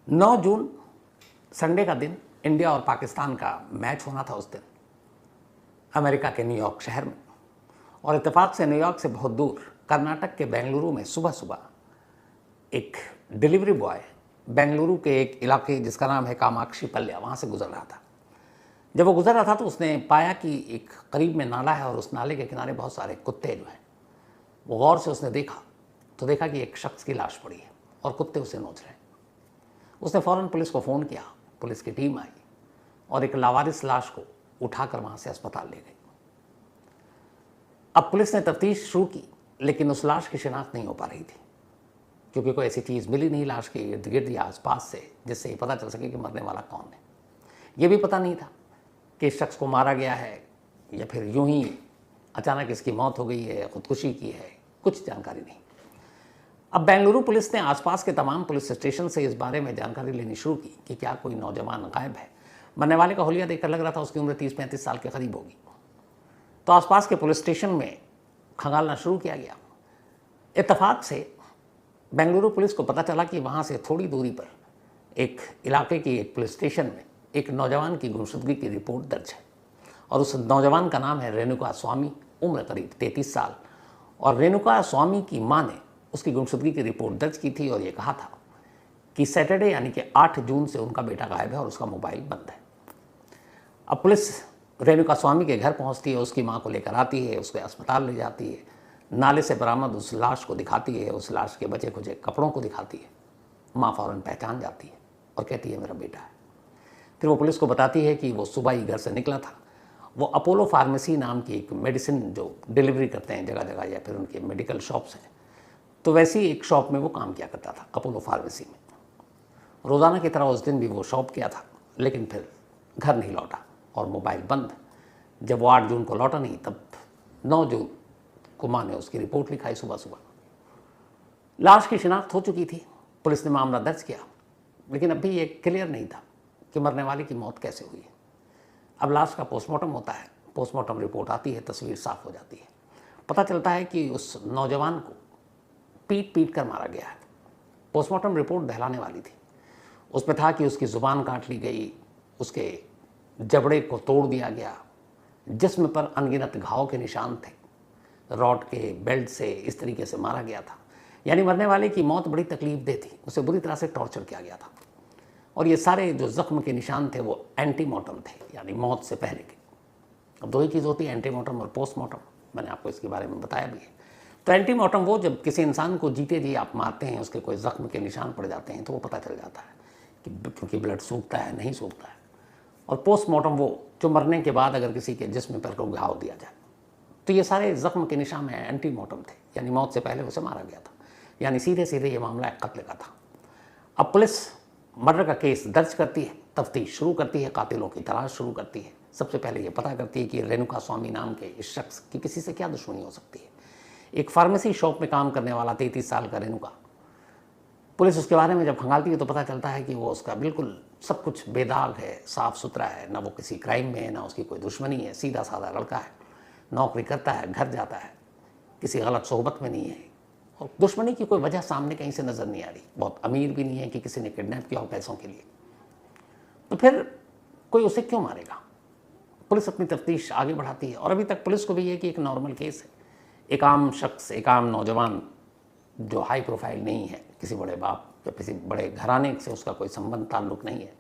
9 जून Sunday का दिन, India और पाकिस्तान का मैच होना था उस दिन अमेरिका के न्यूयॉर्क शहर में। और इत्तेफाक से न्यूयॉर्क से बहुत दूर कर्नाटक के बेंगलुरु में सुबह सुबह एक डिलीवरी बॉय बेंगलुरु के एक इलाके जिसका नाम है कामाक्षी पल्ल्या, वहाँ से गुजर रहा था। जब वो गुजर रहा था तो उसने पाया कि एक करीब में नाला है और उस नाले के किनारे बहुत सारे कुत्ते जो हैं। वो गौर से उसने देखा कि एक शख्स की लाश पड़ी है और कुत्ते उसे नोच रहे हैं। उसने फ़ौरन पुलिस को फ़ोन किया, पुलिस की टीम आई और एक लावारिस लाश को उठाकर वहाँ से अस्पताल ले गई। अब पुलिस ने तफ्तीश शुरू की, लेकिन उस लाश की शिनाख्त नहीं हो पा रही थी, क्योंकि कोई ऐसी चीज़ मिली नहीं लाश के इर्द गिर्द या आसपास से जिससे ये पता चल सके कि मरने वाला कौन है। ये भी पता नहीं था कि इस शख्स को मारा गया है या फिर यूं ही अचानक इसकी मौत हो गई है, खुदकुशी की है, कुछ जानकारी नहीं। अब बेंगलुरु पुलिस ने आसपास के तमाम पुलिस स्टेशन से इस बारे में जानकारी लेनी शुरू की कि क्या कोई नौजवान गायब है। मरने वाले का हुलिया देखकर लग रहा था उसकी उम्र 30-35 साल के करीब होगी। तो आसपास के पुलिस स्टेशन में खंगालना शुरू किया गया। इत्तेफाक से बेंगलुरु पुलिस को पता चला कि वहाँ से थोड़ी दूरी पर एक इलाके की एक पुलिस स्टेशन में एक नौजवान की गुमशुदगी की रिपोर्ट दर्ज है और उस नौजवान का नाम है रेणुका स्वामी, उम्र करीब 33 साल। और रेणुका स्वामी की माँ ने उसकी गुमशुदगी की रिपोर्ट दर्ज की थी और ये कहा था कि सैटरडे यानी कि 8 जून से उनका बेटा गायब है और उसका मोबाइल बंद है। अब पुलिस रेणुका स्वामी के घर पहुंचती है, उसकी मां को लेकर आती है, उसको अस्पताल ले जाती है, नाले से बरामद उस लाश को दिखाती है, उस लाश के बचे खुचे कपड़ों को दिखाती है। मां फौरन पहचान जाती है और कहती है मेरा बेटा है। फिर वो पुलिस को बताती है कि वो सुबह ही घर से निकला था। वो अपोलो फार्मेसी नाम की एक मेडिसिन जो डिलीवरी करते हैं जगह जगह या फिर उनके मेडिकल शॉप्स हैं, तो वैसी एक शॉप में वो काम किया करता था, अपोलो फार्मेसी में। रोज़ाना की तरह उस दिन भी वो शॉप किया था, लेकिन फिर घर नहीं लौटा और मोबाइल बंद। जब वो 8 जून को लौटा नहीं, तब 9 जून को माँ ने उसकी रिपोर्ट लिखाई सुबह सुबह। लाश की शिनाख्त हो चुकी थी, पुलिस ने मामला दर्ज किया, लेकिन अब भी ये क्लियर नहीं था कि मरने वाले की मौत कैसे हुई है। अब लाश का पोस्टमार्टम होता है, पोस्टमार्टम रिपोर्ट आती है, तस्वीर साफ हो जाती है। पता चलता है कि उस नौजवान को पीट पीट कर मारा गया है। पोस्टमार्टम रिपोर्ट दहलाने वाली थी। उसमें था कि उसकी ज़ुबान काट ली गई, उसके जबड़े को तोड़ दिया गया, जिस्म पर अनगिनत घाव के निशान थे, रॉड के बेल्ट से इस तरीके से मारा गया था। यानी मरने वाले की मौत बड़ी तकलीफदेह थी, उसे बुरी तरह से टॉर्चर किया गया था। और ये सारे जो ज़ख्म के निशान थे वो एंटीमॉर्टम थे, यानी मौत से पहले के। अब दो ही चीज़ होती है, एंटीमॉर्टम और पोस्टमार्टम। मैंने आपको इसके बारे में बताया भी है। तो एंटीमॉर्टम वो जब किसी इंसान को जीते जी आप मारते हैं, उसके कोई ज़ख्म के निशान पड़ जाते हैं, तो वो पता चल जाता है कि क्योंकि ब्लड सूखता है, नहीं सूखता है। और पोस्टमार्टम वो जो मरने के बाद अगर किसी के जिस्म पर को घाव दिया जाए, तो ये सारे ज़ख्म के निशान में एंटीमॉर्टम थे, यानी मौत से पहले उसे मारा गया था। यानी सीधे सीधे ये मामला एक कत्ल का था। अब पुलिस मर्डर का केस दर्ज करती है, तफ्तीश शुरू करती है, कातिलों की तलाश शुरू करती है। सबसे पहले ये पता करती है कि रेणुका स्वामी नाम के इस शख्स की किसी से क्या दुश्मनी हो सकती है। एक फार्मेसी शॉप में काम करने वाला 33 साल का रेणुका, पुलिस उसके बारे में जब खंगालती है तो पता चलता है कि वो उसका बिल्कुल सब कुछ बेदाग है, साफ़ सुथरा है, ना वो किसी क्राइम में है, ना उसकी कोई दुश्मनी है, सीधा साधा लड़का है, नौकरी करता है, घर जाता है, किसी गलत सोहबत में नहीं है और दुश्मनी की कोई वजह सामने कहीं से नज़र नहीं आ रही। बहुत अमीर भी नहीं है कि किसी ने किडनैप किया हो पैसों के लिए। तो फिर कोई उसे क्यों मारेगा? पुलिस अपनी तफ्तीश आगे बढ़ाती है और अभी तक पुलिस को भी है कि एक नॉर्मल केस है, एक आम शख्स, एक आम नौजवान जो हाई प्रोफाइल नहीं है, किसी बड़े बाप या किसी बड़े घराने से उसका कोई संबंध ताल्लुक नहीं है।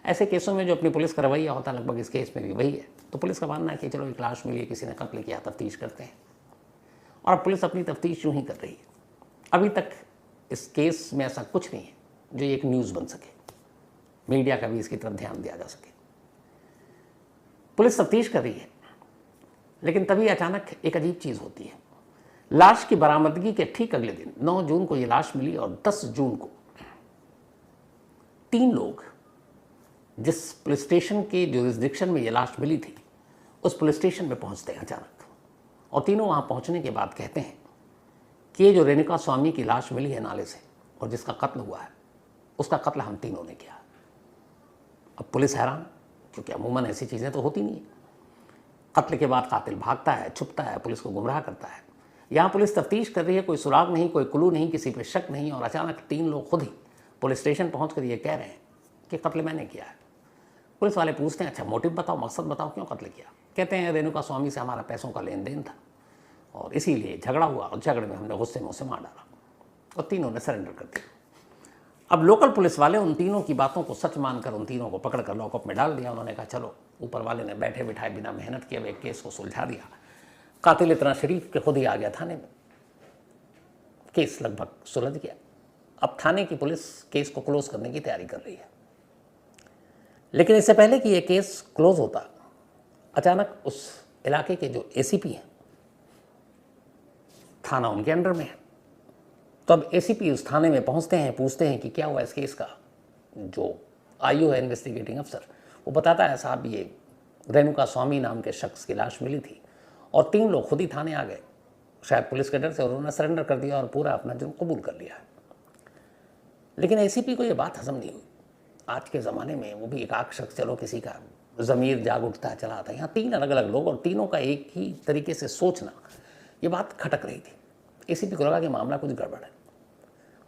ऐसे केसों में जो अपनी पुलिस का रवैया होता है, लगभग इस केस में भी वही है। तो पुलिस का मानना है कि चलो एक लाश मिली है, किसी ने कत्ल किया, तफ्तीश करते हैं। और अब पुलिस अपनी तफ्तीश यूँ ही कर रही है। अभी तक इस केस में ऐसा कुछ नहीं है जो एक न्यूज़ बन सके, मीडिया का भी इसकी तरफ ध्यान दिया जा सके। पुलिस तफ्तीश कर रही है, लेकिन तभी अचानक एक अजीब चीज़ होती है। लाश की बरामदगी के ठीक अगले दिन 9 जून को ये लाश मिली और 10 जून को 3 लोग जिस पुलिस स्टेशन के जुरिसडिक्शन में ये लाश मिली थी, उस पुलिस स्टेशन में पहुंचते हैं अचानक। और तीनों वहाँ पहुंचने के बाद कहते हैं कि ये जो रेणुका स्वामी की लाश मिली है नाले से और जिसका कत्ल हुआ है, उसका कत्ल हम तीनों ने किया। अब पुलिस हैरान, क्योंकि अमूमन ऐसी चीज़ें तो होती नहीं है। कत्ल के बाद कातिल भागता है, छुपता है, पुलिस को गुमराह करता है। यहाँ पुलिस तफ्तीश कर रही है, कोई सुराग नहीं, कोई क्लू नहीं, किसी पे शक नहीं, और अचानक 3 लोग खुद ही पुलिस स्टेशन पहुँच कर ये कह रहे हैं कि कत्ल मैंने किया है। पुलिस वाले पूछते हैं अच्छा मोटिव बताओ, मकसद बताओ, क्यों कत्ल किया? कहते हैं रेणुका स्वामी से हमारा पैसों का लेन देन था और इसीलिए झगड़ा हुआ और झगड़े में हमने गुस्से में उसे मार डाला और तीनों ने सरेंडर कर दिया। अब लोकल पुलिस वाले उन तीनों की बातों को सच मानकर उन तीनों को पकड़ कर लॉकअप में डाल दिया। उन्होंने कहा चलो, ऊपर वाले ने बैठे बिठाए बिना मेहनत किए हुए केस को सुलझा दिया। कातिल इतना शरीफ के खुद ही आ गया थाने में, केस लगभग सुलझ गया। अब थाने की पुलिस केस को क्लोज करने की तैयारी कर रही है। लेकिन इससे पहले कि यह केस क्लोज होता, अचानक उस इलाके के जो एसीपी हैं, थाना उनके अंडर में है, तो अब एसीपी उस थाने में पहुंचते हैं, पूछते हैं कि क्या हुआ इस केस का। जो आईओ है इन्वेस्टिगेटिंग अफसर, वो बताता है साहब ये रेणुका स्वामी नाम के शख्स की लाश मिली थी और 3 लोग खुद ही थाने आ गए, शायद पुलिस के डर से, और उन्होंने सरेंडर कर दिया और पूरा अपना जुर्म कबूल कर लिया है। लेकिन एसीपी को ये बात हजम नहीं हुई। आज के ज़माने में वो भी एकाक शख्स, चलो किसी का ज़मीर जाग उठता चला आता है, यहाँ 3 अलग अलग लोग और तीनों का एक ही तरीके से सोचना, ये बात खटक रही थी। एसीपी को लगा कि मामला कुछ गड़बड़ है।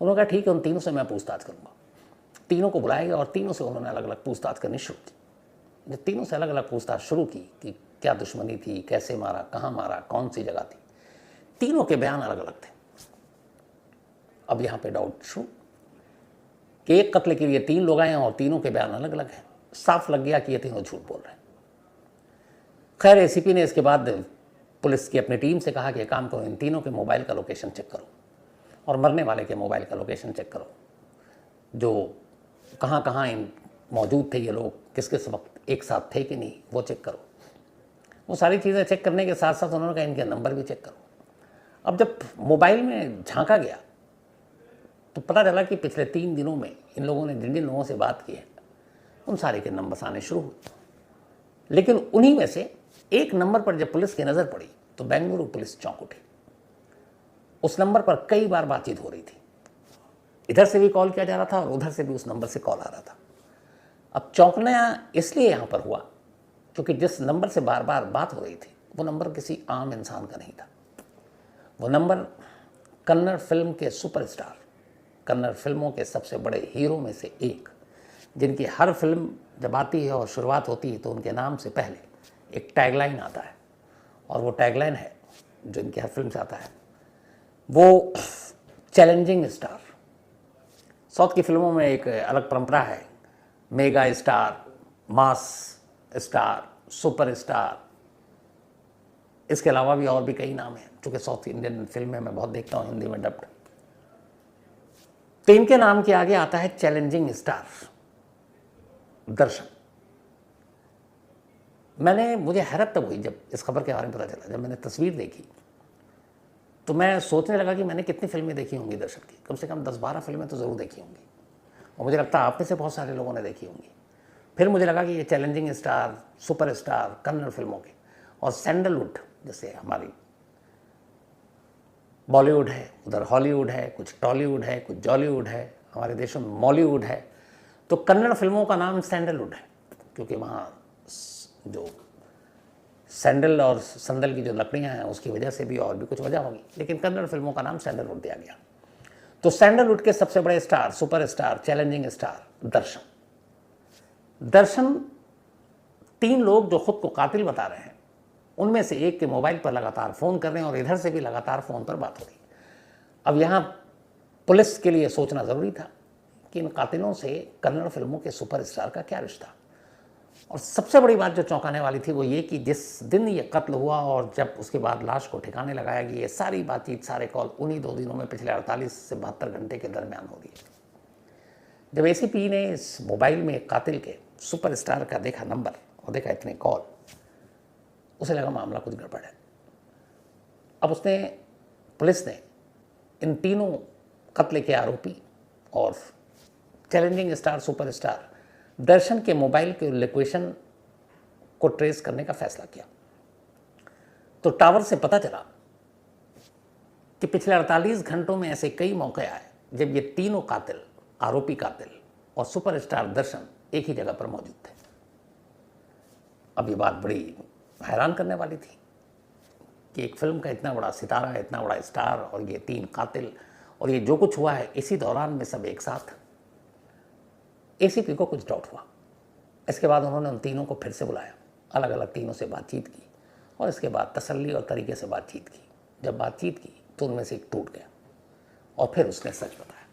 उन्होंने कहा ठीक है, उन तीनों से मैं पूछताछ करूँगा। तीनों को बुलाया गया और तीनों से उन्होंने अलग अलग पूछताछ करनी शुरू की। जब तीनों से अलग अलग पूछताछ शुरू की कि क्या दुश्मनी थी, कैसे मारा, कहाँ मारा, कौन सी जगह थी, तीनों के बयान अलग अलग थे। अब यहाँ पे डाउट शुरू कि एक कत्ल के लिए 3 लोग आए हैं और तीनों के बयान अलग अलग हैं। साफ लग गया कि ये तीनों झूठ बोल रहे हैं। खैर एसीपी ने इसके बाद पुलिस की अपनी टीम से कहा कि काम करो, इन तीनों के मोबाइल का लोकेशन चेक करो और मरने वाले के मोबाइल का लोकेशन चेक करो, जो कहाँ कहाँ इन मौजूद थे ये लोग, किस किस वक्त एक साथ थे कि नहीं, वो चेक करो। वो सारी चीज़ें चेक करने के साथ साथ उन्होंने कहा इनके नंबर भी चेक करो। अब जब मोबाइल में झांका गया तो पता चला कि पिछले 3 दिनों में इन लोगों ने जिन जिन लोगों से बात की है उन सारे के नंबर आने शुरू हुए। लेकिन उन्हीं में से एक नंबर पर जब पुलिस की नज़र पड़ी तो बेंगलुरु पुलिस चौंक उठी। उस नंबर पर कई बार बातचीत हो रही थी, इधर से भी कॉल किया जा रहा था और उधर से भी उस नंबर से कॉल आ रहा था। अब चौंकना इसलिए यहाँ पर हुआ क्योंकि जिस नंबर से बार बार बात हो रही थी वो नंबर किसी आम इंसान का नहीं था। वो नंबर कन्नड़ फिल्म के सुपरस्टार, कन्नड़ फिल्मों के सबसे बड़े हीरो में से एक, जिनकी हर फिल्म जब आती है और शुरुआत होती है तो उनके नाम से पहले एक टैगलाइन आता है, और वो टैगलाइन है जो इनकी हर फिल्म से आता है, वो चैलेंजिंग स्टार। साउथ की फिल्मों में एक अलग परंपरा है, मेगा स्टार, मास स्टार, सुपर स्टार, इसके अलावा भी और भी कई नाम हैं, चूँकि साउथ इंडियन फिल्में मैं बहुत देखता हूँ हिंदी में डब्ड। तो इनके नाम के आगे आता है चैलेंजिंग स्टार दर्शन। मुझे हैरत तब हुई जब इस खबर के बारे में पता चला। जब मैंने तस्वीर देखी तो मैं सोचने लगा कि मैंने कितनी फिल्में देखी होंगी दर्शन की, कम से कम 10-12 फिल्में तो ज़रूर देखी होंगी, और मुझे लगता है आप में से बहुत सारे लोगों ने देखी होंगी। फिर मुझे लगा कि ये challenging star, super star Kannada फिल्मों के, और सैंडलवुड, जैसे हमारी बॉलीवुड है, उधर हॉलीवुड है, कुछ टॉलीवुड है, कुछ जॉलीवुड है, हमारे देशों में मॉलीवुड है, तो कन्नड़ फिल्मों का नाम सैंडलवुड है क्योंकि वहाँ जो सैंडल और संदल की जो लकड़ियाँ हैं उसकी वजह से भी, और भी कुछ वजह होगी, लेकिन कन्नड़ फिल्मों का नाम सैंडलवुड दिया गया। तो सैंडलवुड के सबसे बड़े star, super star, challenging star Darshan 3 लोग जो खुद को कातिल बता रहे हैं, उनमें से एक के मोबाइल पर लगातार फ़ोन कर रहे हैं और इधर से भी लगातार फ़ोन पर बात हो रही है। अब यहाँ पुलिस के लिए सोचना ज़रूरी था कि इन कातिलों से कन्नड़ फिल्मों के सुपरस्टार का क्या रिश्ता। और सबसे बड़ी बात जो चौंकाने वाली थी वो ये कि जिस दिन ये कत्ल हुआ और जब उसके बाद लाश को ठिकाने लगाया गया, ये सारी बातचीत, सारे कॉल उन्हीं 2 दिनों में पिछले 48 से 72 घंटे के दरमियान हो रही है। जब एसीपी ने इस मोबाइल में कातिल के सुपरस्टार का देखा नंबर और देखा इतने कॉल, उसे लगा मामला कुछ गड़बड़ है। अब पुलिस ने इन तीनों कत्ल के आरोपी और चैलेंजिंग स्टार, सुपरस्टार दर्शन के मोबाइल के लोकेशन को ट्रेस करने का फैसला किया। तो टावर से पता चला कि पिछले 48 घंटों में ऐसे कई मौके आए जब ये तीनों कातिल, आरोपी कातिल और सुपरस्टार दर्शन एक ही जगह पर मौजूद थे। अब ये बात बड़ी हैरान करने वाली थी कि एक फिल्म का इतना बड़ा सितारा, इतना बड़ा स्टार और ये 3 कातिल, और ये जो कुछ हुआ है इसी दौरान में सब एक साथ। एसीपी को कुछ डाउट हुआ। इसके बाद उन्होंने उन तीनों को फिर से बुलाया, अलग अलग तीनों से बातचीत की और इसके बाद तसल्ली और तरीके से बातचीत की। जब बातचीत की तो उनमें से एक टूट गया और फिर उसने सच बताया,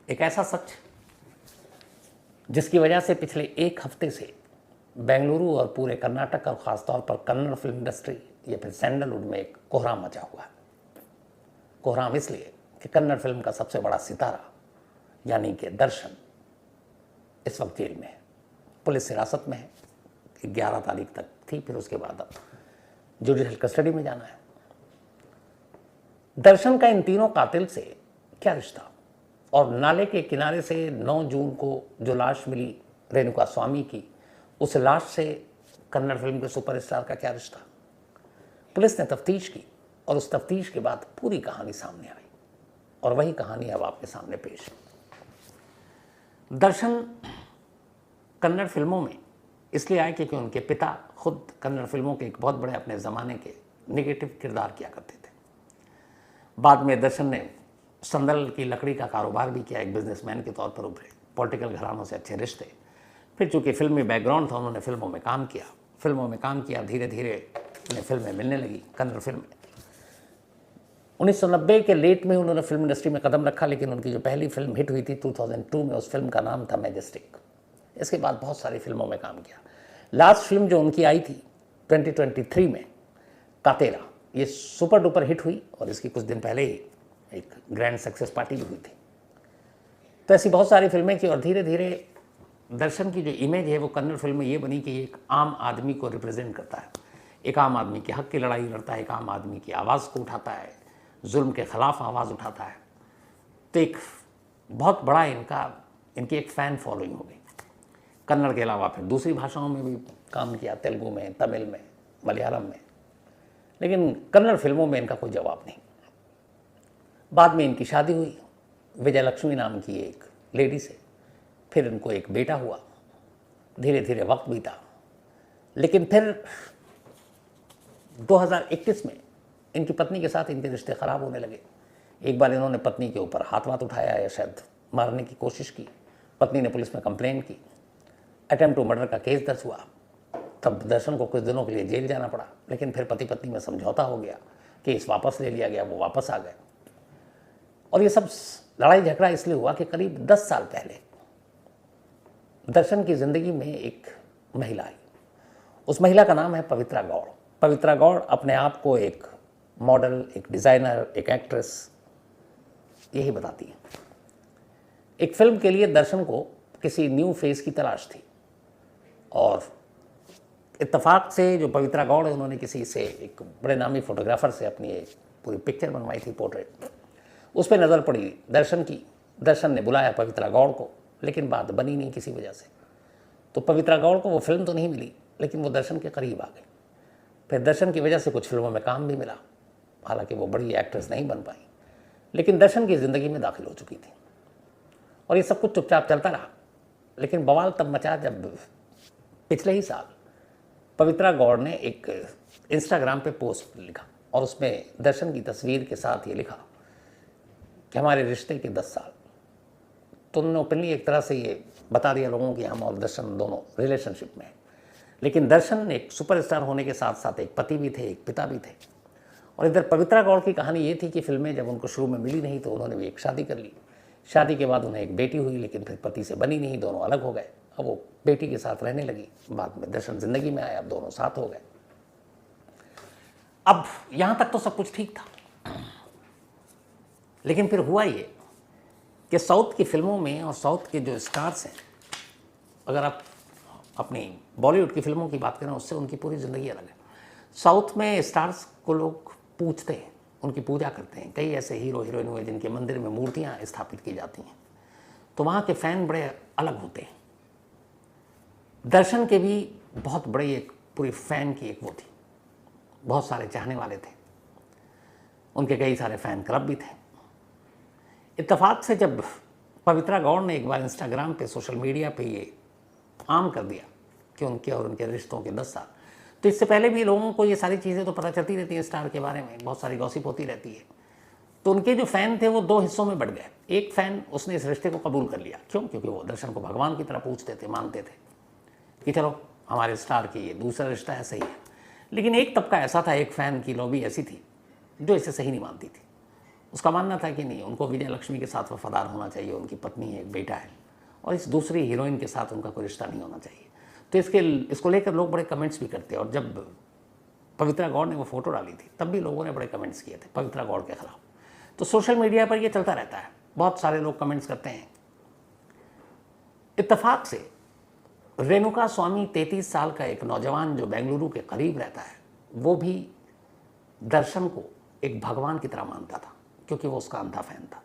एक ऐसा सच जिसकी वजह से पिछले एक हफ्ते से बेंगलुरु और पूरे कर्नाटक और ख़ासतौर पर कन्नड़ फिल्म इंडस्ट्री या फिर सैंडलवुड में एक कोहराम मचा हुआ है। कोहराम इसलिए कि कन्नड़ फिल्म का सबसे बड़ा सितारा यानी कि दर्शन इस वक्त जेल में है, पुलिस हिरासत में है। 11 तारीख तक थी, फिर उसके बाद अब जुडिशल कस्टडी में जाना है। दर्शन का इन तीनों कातिल से क्या रिश्ता, और नाले के किनारे से 9 जून को जो लाश मिली रेणुका स्वामी की, उस लाश से कन्नड़ फिल्म के सुपरस्टार का क्या रिश्ता। पुलिस ने तफ्तीश की और उस तफ्तीश के बाद पूरी कहानी सामने आई और वही कहानी अब आपके सामने पेश है। दर्शन कन्नड़ फिल्मों में इसलिए आए क्योंकि उनके पिता खुद कन्नड़ फिल्मों के एक बहुत बड़े अपने ज़माने के नेगेटिव किरदार किया करते थे। बाद में दर्शन ने संदल की लकड़ी का कारोबार भी किया, एक बिजनेसमैन के तौर पर उभरे, पॉलिटिकल घरानों से अच्छे रिश्ते। फिर चूँकि फिल्मी बैकग्राउंड था, उन्होंने फिल्मों में काम किया, धीरे धीरे उन्हें फिल्में मिलने लगी, कन्नड़ फिल्में। 1990 के लेट में उन्होंने फिल्म इंडस्ट्री में कदम रखा, लेकिन उनकी जो पहली फिल्म हिट हुई थी 2002 में, उस फिल्म का नाम था मैजेस्टिक। इसके बाद बहुत सारी फिल्मों में काम किया। लास्ट फिल्म जो उनकी आई थी 2023 में, कातेरा, ये सुपर डुपर हिट हुई और इसकी कुछ दिन पहले ही एक ग्रैंड सक्सेस पार्टी भी हुई थी। तो ऐसी बहुत सारी फिल्में की और धीरे धीरे दर्शन की जो इमेज है वो कन्नड़ फिल्म में ये बनी कि एक आम आदमी को रिप्रेजेंट करता है, एक आम आदमी के हक की लड़ाई लड़ता है, एक आम आदमी की आवाज़ को उठाता है, जुल्म के ख़िलाफ़ आवाज़ उठाता है। तो एक बहुत बड़ा इनकी एक फ़ैन फॉलोइंग हो गई। कन्नड़ के अलावा फिर दूसरी भाषाओं में भी काम किया, तेलुगु में, तमिल में, मलयालम में, लेकिन कन्नड़ फिल्मों में इनका कोई जवाब नहीं। बाद में इनकी शादी हुई विजय लक्ष्मी नाम की एक लेडी से, फिर इनको एक बेटा हुआ, धीरे धीरे वक्त बीता, लेकिन फिर 2021 में इनकी पत्नी के साथ इनके रिश्ते ख़राब होने लगे। एक बार इन्होंने पत्नी के ऊपर हाथ उठाया या शायद मारने की कोशिश की, पत्नी ने पुलिस में कंप्लेंट की, अटेम्प्ट टू मर्डर का केस दर्ज हुआ। तब दर्शन को कुछ दिनों के लिए जेल जाना पड़ा, लेकिन फिर पति पत्नी में समझौता हो गया, केस वापस ले लिया गया, वो वापस आ गए। और ये सब लड़ाई झगड़ा इसलिए हुआ कि करीब 10 साल पहले दर्शन की ज़िंदगी में एक महिला आई। उस महिला का नाम है पवित्रा गौड़। पवित्रा गौड़ अपने आप को एक मॉडल, एक डिज़ाइनर, एक एक्ट्रेस यही बताती है। एक फिल्म के लिए दर्शन को किसी न्यू फेस की तलाश थी और इत्तेफाक से जो पवित्रा गौड़ है, उन्होंने किसी से, एक बड़े नामी फोटोग्राफर से अपनी एक पूरी पिक्चर बनवाई थी, पोर्ट्रेट। उस पर नज़र पड़ी दर्शन की। दर्शन ने बुलाया पवित्रा गौड़ को, लेकिन बात बनी नहीं किसी वजह से। तो पवित्रा गौड़ को वो फिल्म तो नहीं मिली, लेकिन वो दर्शन के करीब आ गई। फिर दर्शन की वजह से कुछ फिल्मों में काम भी मिला, हालांकि वो बड़ी एक्ट्रेस नहीं बन पाई, लेकिन दर्शन की ज़िंदगी में दाखिल हो चुकी थी। और ये सब कुछ चुपचाप चलता रहा। लेकिन बवाल तब मचा जब पिछले ही साल पवित्रा गौड़ ने एक इंस्टाग्राम पे पोस्ट लिखा और उसमें दर्शन की तस्वीर के साथ ये लिखा कि हमारे रिश्ते के 10 साल। तो उन्होंने ओपनली एक तरह से ये बता दिया लोगों की हम और दर्शन दोनों रिलेशनशिप में हैं। लेकिन दर्शन एक सुपरस्टार होने के साथ साथ एक पति भी थे, एक पिता भी थे। और इधर पवित्रा गौड़ की कहानी ये थी कि फिल्में जब उनको शुरू में मिली नहीं तो उन्होंने भी एक शादी कर ली। शादी के बाद उन्हें एक बेटी हुई, लेकिन फिर पति से बनी नहीं, दोनों अलग हो गए। अब वो बेटी के साथ रहने लगी, बाद में दर्शन जिंदगी में आया, अब दोनों साथ हो गए। अब यहाँ तक तो सब कुछ ठीक था, लेकिन फिर हुआ ये कि साउथ की फिल्मों में और साउथ के जो स्टार्स हैं, अगर आप अपनी बॉलीवुड की फिल्मों की बात करें उससे उनकी पूरी ज़िंदगी अलग है। साउथ में स्टार्स को लोग पूजते हैं, उनकी पूजा करते हैं। कई ऐसे हीरो हीरोइन हुए जिनके मंदिर में मूर्तियाँ स्थापित की जाती हैं, तो वहाँ के फ़ैन बड़े अलग होते हैं। दर्शन के भी बहुत बड़ी एक पूरी फ़ैन की एक वो थी, बहुत सारे चाहने वाले थे, उनके कई सारे फ़ैन क्लब भी थे। इत्तेफाक से जब पवित्रा गौड़ ने एक बार इंस्टाग्राम पे, सोशल मीडिया पे ये आम कर दिया कि उनके और उनके रिश्तों के 10 साल, तो इससे पहले भी लोगों को ये सारी चीज़ें तो पता चलती रहती है स्टार के बारे में, बहुत सारी गॉसिप होती रहती है। तो उनके जो फ़ैन थे वो दो हिस्सों में बढ़ गए। एक फ़ैन उसने इस रिश्ते को कबूल कर लिया, क्यों? क्योंकि वो दर्शन को भगवान की तरह पूजते थे, मानते थे कि चलो हमारे स्टार की ये दूसरा रिश्ता है, सही है। लेकिन एक तबका ऐसा था, एक फ़ैन की लॉबी ऐसी थी जो इसे सही नहीं मानती थी। उसका मानना था कि नहीं, उनको विजय लक्ष्मी के साथ वफादार होना चाहिए, उनकी पत्नी है, एक बेटा है, और इस दूसरी हीरोइन के साथ उनका कोई रिश्ता नहीं होना चाहिए। तो इसको लेकर लोग बड़े कमेंट्स भी करते हैं। और जब पवित्रा गौड़ ने वो फ़ोटो डाली थी तब भी लोगों ने बड़े कमेंट्स किए थे पवित्रा गौड़ के ख़िलाफ़। तो सोशल मीडिया पर ये चलता रहता है, बहुत सारे लोग कमेंट्स करते हैं। इत्तेफाक से रेणुका स्वामी 33 साल का एक नौजवान जो बेंगलुरु के करीब रहता है, वो भी दर्शन को एक भगवान की तरह मानता था, क्योंकि वो उसका अंधा फैन था।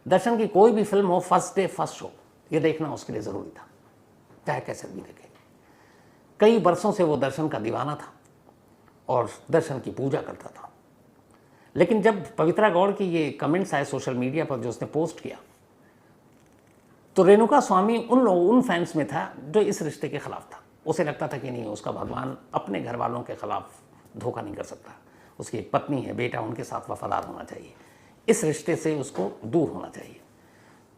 दर्शन की कोई भी फिल्म हो, फर्स्ट डे फर्स्ट शो, ये देखना उसके लिए ज़रूरी था, चाहे कैसे भी देखे। कई बरसों से वो दर्शन का दीवाना था और दर्शन की पूजा करता था। लेकिन जब पवित्रा गौड़ की ये कमेंट्स आए सोशल मीडिया पर, जो उसने पोस्ट किया, तो रेणुका स्वामी उन फैंस में था जो इस रिश्ते के खिलाफ था। उसे लगता था कि नहीं, उसका भगवान अपने घर वालों के खिलाफ धोखा नहीं कर सकता, उसकी एक पत्नी है, बेटा, उनके साथ वफादार होना चाहिए, इस रिश्ते से उसको दूर होना चाहिए।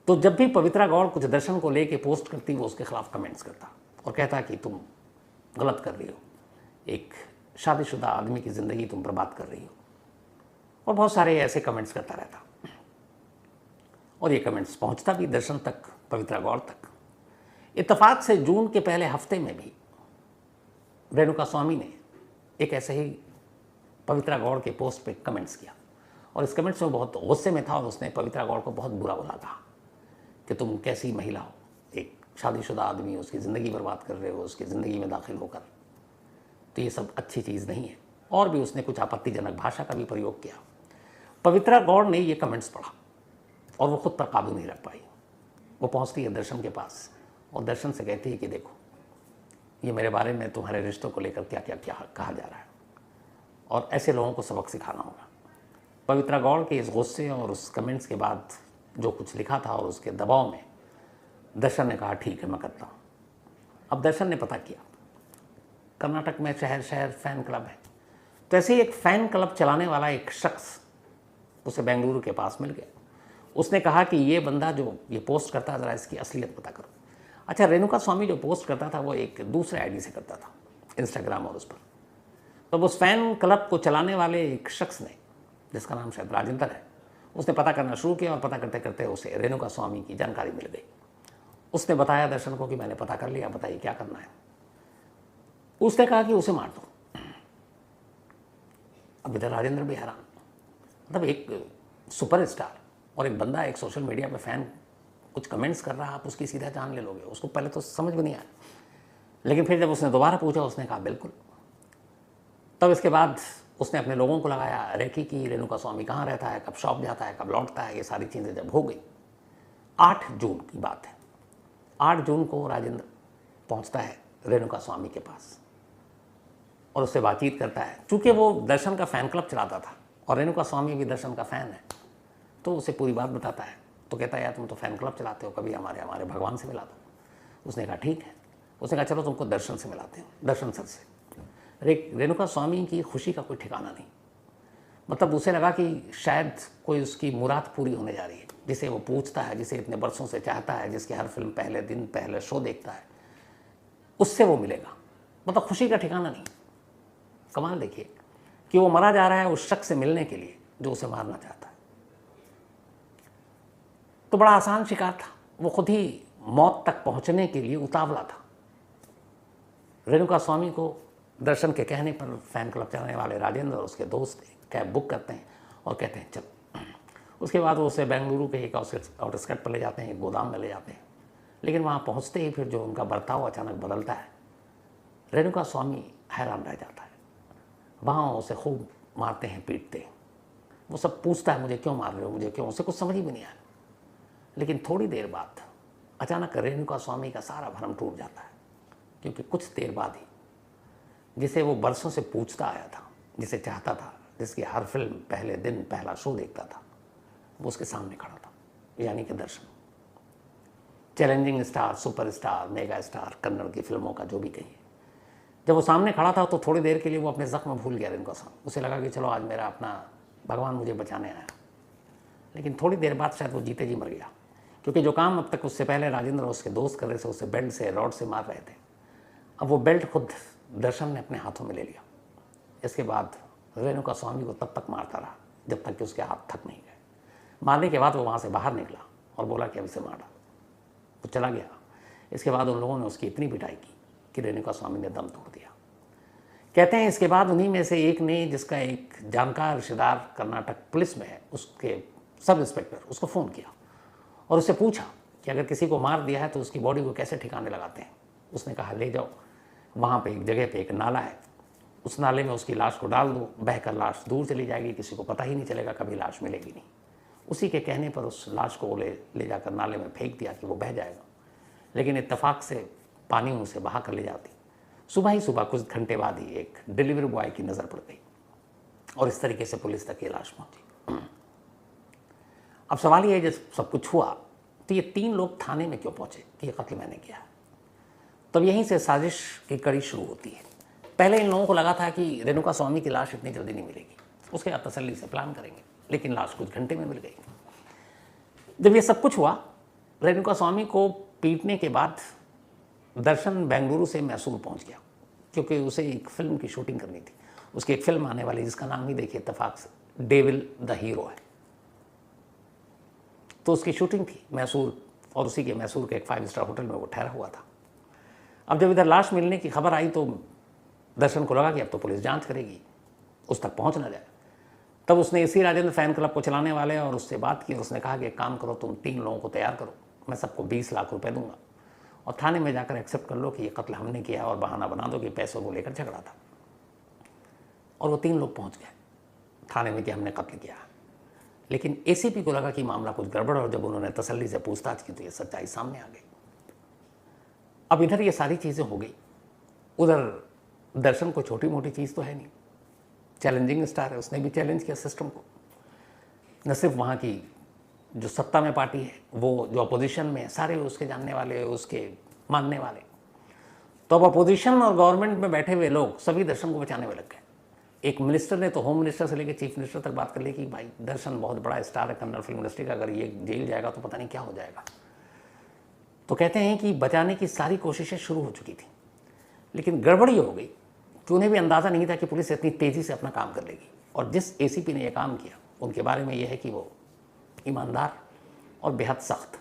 तो जब भी पवित्रा गौड़ कुछ दर्शन को लेके पोस्ट करती, वो उसके खिलाफ कमेंट्स करता और कहता कि तुम गलत कर रही हो, एक शादीशुदा आदमी की ज़िंदगी तुम बर्बाद कर रही हो, और बहुत सारे ऐसे कमेंट्स करता रहता। और ये कमेंट्स पहुंचता भी दर्शन तक, पवित्रा गौड़ तक। इत्तेफाक से जून के पहले हफ्ते में भी रेणुका स्वामी ने एक ऐसे ही पवित्रा गौड़ के पोस्ट पे कमेंट्स किया, और इस कमेंट्स में बहुत गुस्से में था, और उसने पवित्रा गौड़ को बहुत बुरा बोला था कि तुम कैसी महिला हो, एक शादीशुदा आदमी, उसकी ज़िंदगी बर्बाद कर रहे हो, उसकी ज़िंदगी में दाखिल होकर, तो ये सब अच्छी चीज़ नहीं है। और भी उसने कुछ आपत्तिजनक भाषा का भी प्रयोग किया। पवित्रा गौड़ ने ये कमेंट्स पढ़ा और वो खुद पर काबू नहीं रख पाई। वो पहुंचती है दर्शन के पास और दर्शन से कहती है कि देखो, ये मेरे बारे में तुम्हारे रिश्तों को लेकर क्या क्या क्या कहा जा रहा है, और ऐसे लोगों को सबक सिखाना होगा। पवित्रा गौड़ के इस गुस्से और उस कमेंट्स के बाद जो कुछ लिखा था और उसके दबाव में दर्शन ने कहा ठीक है, मैं करता हूँ। अब दर्शन ने पता किया, कर्नाटक में शहर शहर फ़ैन क्लब है, तो ऐसे ही एक फ़ैन क्लब चलाने वाला एक शख्स उसे बेंगलुरु के पास मिल गया। उसने कहा कि ये बंदा जो ये पोस्ट करता है, ज़रा इसकी असलियत पता करो। अच्छा, रेणुका स्वामी जो पोस्ट करता था वो एक दूसरे आईडी से करता था, इंस्टाग्राम और उस पर। तो उस फ़ैन क्लब को चलाने वाले एक शख्स ने, जिसका नाम शायद राजेंद्र है, उसने पता करना शुरू किया, और पता करते करते उसे रेणुका स्वामी की जानकारी मिल गई। उसने बताया दर्शन को कि मैंने पता कर लिया, बताइए क्या करना है। उसने कहा कि उसे मार दो। अब इधर राजेंद्र भी हैरान, मतलब एक सुपरस्टार और एक बंदा, एक सोशल मीडिया पे फ़ैन कुछ कमेंट्स कर रहा है, आप उसकी सीधा जान ले लोगे। उसको पहले तो समझ में नहीं आया, लेकिन फिर जब उसने दोबारा पूछा, उसने कहा बिल्कुल। तब इसके बाद उसने अपने लोगों को लगाया, रेकी की, रेणुका स्वामी कहाँ रहता है, कब शॉप जाता है, कब लौटता है, ये सारी चीज़ें जब हो गई। 8 जून की बात है। 8 जून को राजेंद्र पहुँचता है रेणुका स्वामी के पास और उससे बातचीत करता है। चूँकि वो दर्शन का फ़ैन क्लब चलाता था और रेणुका स्वामी भी दर्शन का फ़ैन है, तो उसे पूरी बात बताता है। तो कहता है यार, तुम तो फ़ैन क्लब चलाते हो, कभी हमारे भगवान से मिला दो। उसने कहा ठीक है। उसने कहा चलो तुमको दर्शन से मिलाते हैं, दर्शन सर से। रेणुका स्वामी की खुशी का कोई ठिकाना नहीं। मतलब उसे लगा कि शायद कोई उसकी मुराद पूरी होने जा रही है, जिसे वो पूछता है, जिसे इतने बरसों से चाहता है, जिसकी हर फिल्म पहले दिन पहले शो देखता है, उससे वो मिलेगा। मतलब खुशी का ठिकाना नहीं। कमाल देखिए कि वो मरा जा रहा है उस शख्स से मिलने के लिए जो उसे मारना चाहता है। तो बड़ा आसान शिकार था, वो खुद ही मौत तक पहुंचने के लिए उतावला था। रेणुका स्वामी को दर्शन के कहने पर फ़ैन क्लब चलाने वाले राजेंद्र और उसके दोस्त कैब बुक करते हैं और कहते हैं चलो। उसके बाद वो उसे बेंगलुरु के एक आउटस्कर्ट पर ले जाते हैं, एक गोदाम में ले जाते हैं। लेकिन वहाँ पहुँचते ही फिर जो उनका बर्ताव अचानक बदलता है, रेणुका स्वामी हैरान रह जाता है। वहाँ उसे खूब मारते हैं, पीटते हैं। वो सब पूछता है मुझे क्यों मार रहे हो, मुझे क्यों, उसे कुछ समझ ही भी नहीं आया। लेकिन थोड़ी देर बाद अचानक रेणुका स्वामी का सारा भरम टूट जाता है, क्योंकि कुछ देर बाद ही जिसे वो बरसों से पूछता आया था, जिसे चाहता था, जिसकी हर फिल्म पहले दिन पहला शो देखता था, वो उसके सामने खड़ा था, यानी कि Darshan. Challenging star, superstar, mega star, Kannada की फिल्मों का जो भी कहिए। जब वो सामने खड़ा था तो थोड़ी देर के लिए वो अपने ज़ख्म भूल गया रेणुका स्वामी। उसे लगा कि चलो आज मेरा अपना भगवान मुझे बचाने आया। लेकिन थोड़ी देर बाद शायद वो जीते जी मर गया, क्योंकि जो काम अब तक उससे पहले राजेंद्र और उसके दोस्त कर रहे थे, उसे बेल्ट से रॉड से मार रहे थे, अब वो बेल्ट खुद दर्शन ने अपने हाथों में ले लिया। इसके बाद रेणुका स्वामी को तब तक मारता रहा जब तक कि उसके हाथ थक नहीं गए। मारने के बाद वो वहाँ से बाहर निकला और बोला कि अब इसे मार डाल, तो चला गया। इसके बाद उन लोगों ने उसकी इतनी पिटाई की कि रेणुका स्वामी ने दम तोड़ दिया। कहते हैं इसके बाद उन्हीं में से एक ने, जिसका एक जानकार रिश्तेदार कर्नाटक पुलिस में है, उसके सब इंस्पेक्टर, उसको फ़ोन किया और उससे पूछा कि अगर किसी को मार दिया है तो उसकी बॉडी को कैसे ठिकाने लगाते हैं। उसने कहा ले जाओ, वहाँ पे एक जगह पे एक नाला है, उस नाले में उसकी लाश को डाल दो, बहकर लाश दूर चली जाएगी, किसी को पता ही नहीं चलेगा, कभी लाश मिलेगी नहीं। उसी के कहने पर उस लाश को ले जाकर नाले में फेंक दिया कि वो बह जाएगा, लेकिन इत्तेफाक से पानी उसे बहा कर ले जाती। सुबह ही सुबह कुछ घंटे बाद ही एक डिलीवरी बॉय की नज़र पड़ गई और इस तरीके से पुलिस तक ये लाश पहुंची। अब सवाल ये है, जब सब कुछ हुआ तो ये 3 लोग थाने में क्यों पहुंचे कि ये कत्ल मैंने किया? तब यहीं से साजिश की कड़ी शुरू होती है। पहले इन लोगों को लगा था कि रेणुका स्वामी की लाश इतनी जल्दी नहीं मिलेगी, उसके बाद तसल्ली से प्लान करेंगे, लेकिन लाश कुछ घंटे में मिल गई। जब ये सब कुछ हुआ, रेणुका स्वामी को पीटने के बाद दर्शन बेंगलुरु से मैसूर पहुंच गया, क्योंकि उसे एक फिल्म की शूटिंग करनी थी। उसकी एक फिल्म आने वाली जिसका नाम ही देखिए इत्तेफाक से डेविल द हीरो है, तो उसकी शूटिंग थी मैसूर, और उसी के मैसूर के एक 5 स्टार होटल में वो ठहरा हुआ था। अब जब इधर लाश मिलने की खबर आई तो दर्शन को लगा कि अब तो पुलिस जांच करेगी, उस तक पहुंच ना जाए। तब उसने इसी राजेंद्र फैन क्लब को चलाने वाले और उससे बात की और उसने कहा कि एक काम करो, तुम 3 लोगों को तैयार करो, मैं सबको 20 लाख रुपए दूंगा और थाने में जाकर एक्सेप्ट कर लो कि ये कत्ल हमने किया और बहाना बना दो कि पैसों को लेकर झगड़ा था। और वो 3 लोग पहुंच गए थाने में कि हमने कत्ल किया। लेकिन एसीपी को लगा कि मामला कुछ गड़बड़, और जब उन्होंने तसल्ली से पूछताछ की तो ये सच्चाई सामने आ गई। अब इधर ये सारी चीज़ें हो गई, उधर दर्शन को छोटी मोटी चीज़ तो है नहीं, चैलेंजिंग स्टार है, उसने भी चैलेंज किया सिस्टम को। न सिर्फ वहाँ की जो सत्ता में पार्टी है, वो जो अपोजिशन में है, सारे उसके जानने वाले, उसके मानने वाले। तो अब अपोजिशन और गवर्नमेंट में बैठे हुए लोग सभी दर्शन को बचाने में लग गए। एक मिनिस्टर ने तो होम मिनिस्टर से लेकर चीफ मिनिस्टर तक बात कर ली कि भाई दर्शन बहुत बड़ा स्टार है कन्नड़ फिल्म इंडस्ट्री का, अगर ये जेल जाएगा तो पता नहीं क्या हो जाएगा। तो कहते हैं कि बचाने की सारी कोशिशें शुरू हो चुकी थी, लेकिन गड़बड़ी हो गई कि उन्हें भी अंदाज़ा नहीं था कि पुलिस इतनी तेज़ी से अपना काम कर लेगी। और जिस एसीपी ने यह काम किया उनके बारे में यह है कि वो ईमानदार और बेहद सख्त,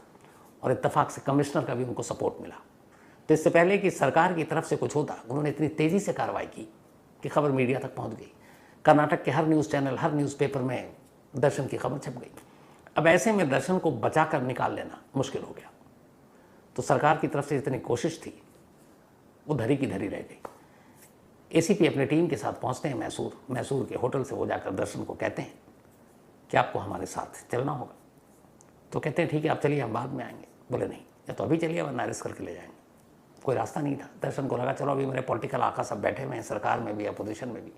और इत्तेफाक से कमिश्नर का भी उनको सपोर्ट मिला। तो इससे पहले कि सरकार की तरफ से कुछ होता, उन्होंने इतनी तेज़ी से कार्रवाई की कि खबर मीडिया तक पहुंच गई। कर्नाटक के हर न्यूज़ चैनल, हर न्यूज़पेपर में दर्शन की खबर छप गई। अब ऐसे में दर्शन को बचा कर निकाल लेना मुश्किल हो गया। तो सरकार की तरफ से जितनी कोशिश थी वो धरी की धरी रह गई। एसीपी अपने टीम के साथ पहुंचते हैं मैसूर के होटल से वो जाकर दर्शन को कहते हैं कि आपको हमारे साथ चलना होगा। तो कहते हैं ठीक है आप चलिए, हम बाद में आएंगे। बोले नहीं, या तो अभी चलिए वरना अरेस्ट करके ले जाएंगे। कोई रास्ता नहीं था। दर्शन को लगा चलो अभी मेरे पॉलिटिकल आका सब बैठे हुए हैं, सरकार में भी अपोजिशन में भी,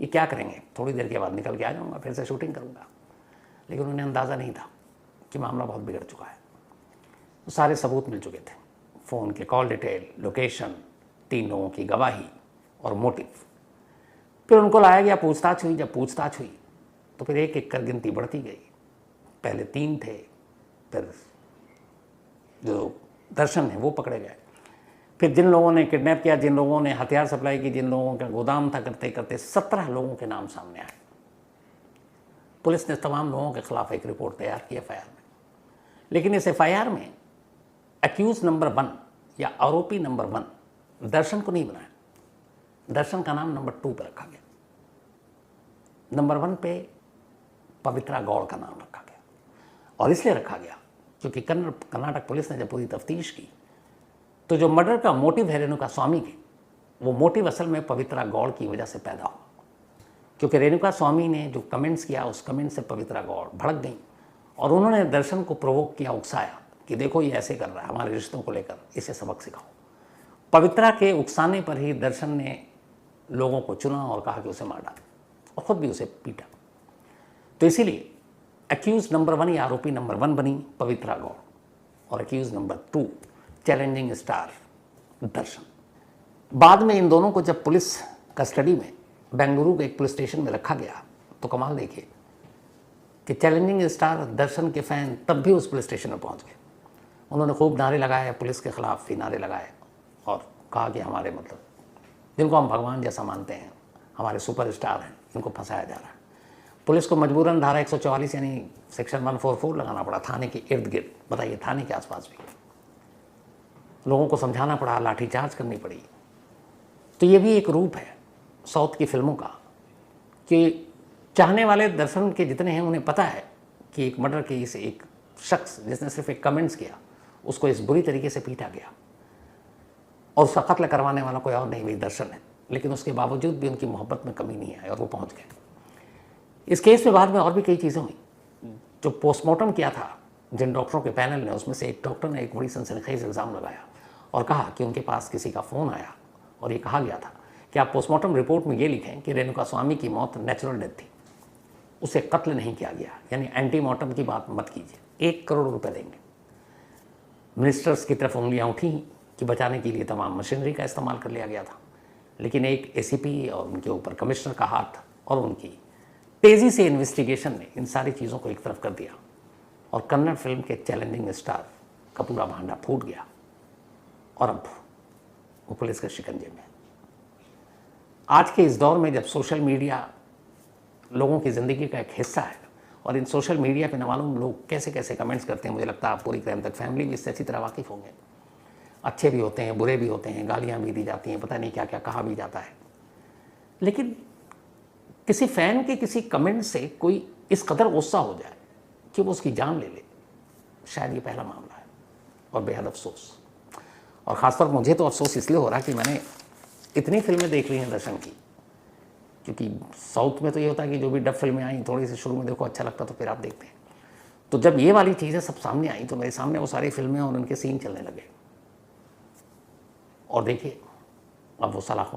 ये क्या करेंगे, थोड़ी देर के बाद निकल के आ जाऊँगा, फिर से शूटिंग करूँगा। लेकिन उन्हें अंदाज़ा नहीं था कि मामला बहुत बिगड़ चुका है। तो सारे सबूत मिल चुके थे, फ़ोन के कॉल डिटेल, लोकेशन, 3 लोगों की गवाही और मोटिव। फिर उनको लाया गया, पूछताछ हुई। जब पूछताछ हुई तो फिर एक एक कर गिनती बढ़ती गई। पहले 3 थे, फिर जो दर्शन है वो पकड़े गए। फिर जिन लोगों ने किडनैप किया, जिन लोगों ने हथियार सप्लाई की, जिन लोगों का गोदाम था, करते करते 17 लोगों के नाम सामने आए। पुलिस ने तमाम लोगों के खिलाफ एक रिपोर्ट तैयार की एफआईआर में। लेकिन इस एफआईआर में एक्यूज नंबर 1 या आरोपी नंबर 1 दर्शन को नहीं बनाया। दर्शन का नाम नंबर 2 पर रखा गया। नंबर 1 पे पवित्रा गौड़ का नाम रखा गया, और इसलिए रखा गया क्योंकि कर्नाटक पुलिस ने जब पूरी तफ्तीश की तो जो मर्डर का मोटिव है रेणुका स्वामी के, वो मोटिव असल में पवित्रा गौड़ की वजह से पैदा हुआ। क्योंकि रेणुका स्वामी ने जो कमेंट्स किया, उस कमेंट से पवित्रा गौड़ भड़क गई और उन्होंने दर्शन को प्रोवोक किया, उकसाया कि देखो ये ऐसे कर रहा है हमारे रिश्तों को लेकर, इसे सबक सिखाओ। पवित्रा के उकसाने पर ही दर्शन ने लोगों को चुना और कहा कि उसे मार डाल, और ख़ुद भी उसे पीटा। तो इसीलिए एक्यूज नंबर 1 या आरोपी नंबर 1 बनी पवित्रा गौड़, और एक्यूज नंबर 2 चैलेंजिंग स्टार दर्शन। बाद में इन दोनों को जब पुलिस कस्टडी में बेंगलुरु के एक पुलिस स्टेशन में रखा गया तो कमाल देखिए, कि चैलेंजिंग स्टार दर्शन के फ़ैन तब भी उस पुलिस स्टेशन में पहुंच गए। उन्होंने खूब नारे लगाए, पुलिस के ख़िलाफ़ भी नारे लगाए और कहा कि हमारे मतलब जिनको हम भगवान जैसा मानते हैं, हमारे सुपरस्टार हैं, इनको फंसाया जा रहा है। पुलिस को मजबूरन धारा 144 यानी सेक्शन 144 लगाना पड़ा थाने के इर्द गिर्द, बताइए थाने के आसपास भी लोगों को समझाना पड़ा, लाठीचार्ज करनी पड़ी। तो ये भी एक रूप है साउथ की फिल्मों का कि चाहने वाले दर्शन के जितने हैं उन्हें पता है कि एक मर्डर केस, एक शख्स जिसने सिर्फ एक कमेंट्स किया उसको इस बुरी तरीके से पीटा गया और उसका कत्ल करवाने वाला कोई और नहीं, वही दर्शन है। लेकिन उसके बावजूद भी उनकी मोहब्बत में कमी नहीं आई और वो पहुंच गए। इस केस में बाद में और भी कई चीज़ें हुई। जो पोस्टमार्टम किया था जिन डॉक्टरों के पैनल ने, उसमें से एक डॉक्टर ने एक बड़ी सनसनीखेज इल्ज़ाम लगाया और कहा कि उनके पास किसी का फ़ोन आया और ये कहा गया था कि आप पोस्टमार्टम रिपोर्ट में ये लिखें कि रेणुका स्वामी की मौत नेचुरल डेथ थी, उसे कत्ल नहीं किया गया, यानी एंटीमार्टम की बात मत कीजिए। 1 करोड़ रुपए देंगे। मिनिस्टर्स की तरफ उंगलियां उठी कि बचाने के लिए तमाम मशीनरी का इस्तेमाल कर लिया गया था, लेकिन एक एसीपी और उनके ऊपर कमिश्नर का हाथ और उनकी तेज़ी से इन्वेस्टिगेशन ने इन सारी चीज़ों को एक तरफ कर दिया और कन्नड़ फिल्म के चैलेंजिंग स्टार का पूरा भांडा फूट गया और अब वो पुलिस के शिकंजे में। आज के इस दौर में जब सोशल मीडिया लोगों की ज़िंदगी का एक हिस्सा है और इन सोशल मीडिया पे न मालूम लोग कैसे कैसे कमेंट्स करते हैं, मुझे लगता है आप पूरी क्राइम तक फैमिली भी इससे अच्छी तरह वाकिफ़ होंगे। अच्छे भी होते हैं, बुरे भी होते हैं, गालियाँ भी दी जाती हैं, पता नहीं क्या क्या कहा भी जाता है। लेकिन किसी फ़ैन के किसी कमेंट से कोई इस कदर गुस्सा हो जाए कि वो उसकी जान ले ले, शायद ये पहला मामला है और बेहद अफसोस। और ख़ासतौर पर मुझे तो अफसोस इसलिए हो रहा कि मैंने इतनी फिल्में देख ली हैं दर्शन की, क्योंकि साउथ में तो ये होता है कि जो भी डब फिल्में आई थोड़ी सी शुरू में देखो अच्छा लगता तो फिर आप देखते हैं। तो जब ये वाली चीज़ें सब सामने आई तो मेरे सामने वो सारी फिल्में और उनके सीन चलने लगे और देखिए अब वो सलाखों